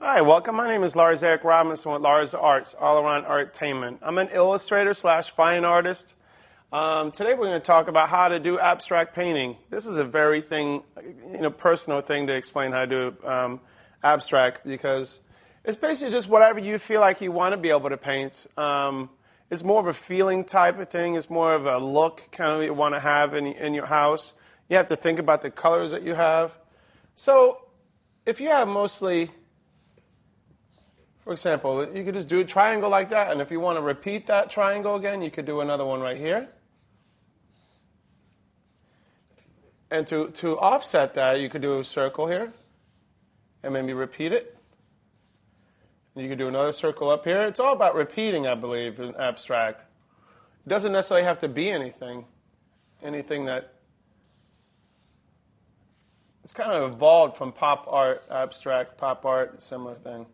Hi, welcome. My name is Lars Eric Robinson with Lars Arts, All Around Artainment. I'm an illustrator / fine artist. Today we're going to talk about how to do abstract painting. This is a very personal thing to explain how to do abstract, because it's basically just whatever you feel like you want to be able to paint. It's more of a feeling type of thing. It's more of a look kind of you want to have in your house. You have to think about the colors that you have. So if you have mostly, for example, you could just do a triangle like that, and if you want to repeat that triangle again, you could do another one right here. And to offset that, you could do a circle here, and maybe repeat it. You could do another circle up here. It's all about repeating, I believe, in abstract. It doesn't necessarily have to be anything that it's kind of evolved from pop art, abstract pop art, similar thing.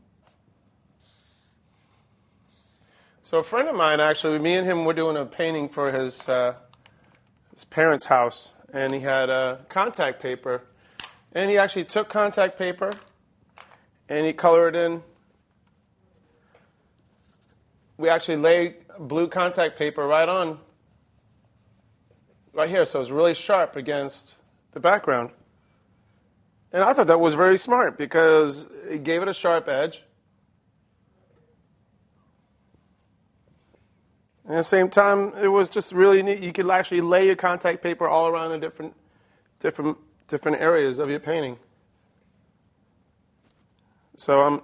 So a friend of mine, actually, me and him were doing a painting for his parents' house, and he had contact paper, and he actually took contact paper, and he colored in. We actually laid blue contact paper right here, so it's really sharp against the background. And I thought that was very smart because it gave it a sharp edge. And at the same time, it was just really neat. You could actually lay your contact paper all around the different areas of your painting. So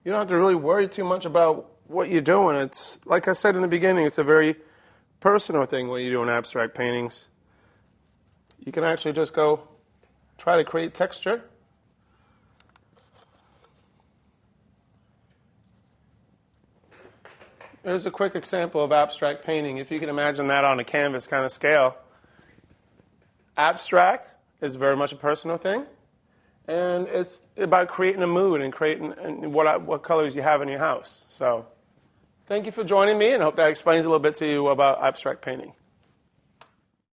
you don't have to really worry too much about what you're doing. It's like I said in the beginning, it's a very personal thing when you're doing abstract paintings. You can actually just go try to create texture. Here's a quick example of abstract painting. If you can imagine that on a canvas kind of scale. Abstract is very much a personal thing. And it's about creating a mood and creating what colors you have in your house. So thank you for joining me, and I hope that explains a little bit to you about abstract painting.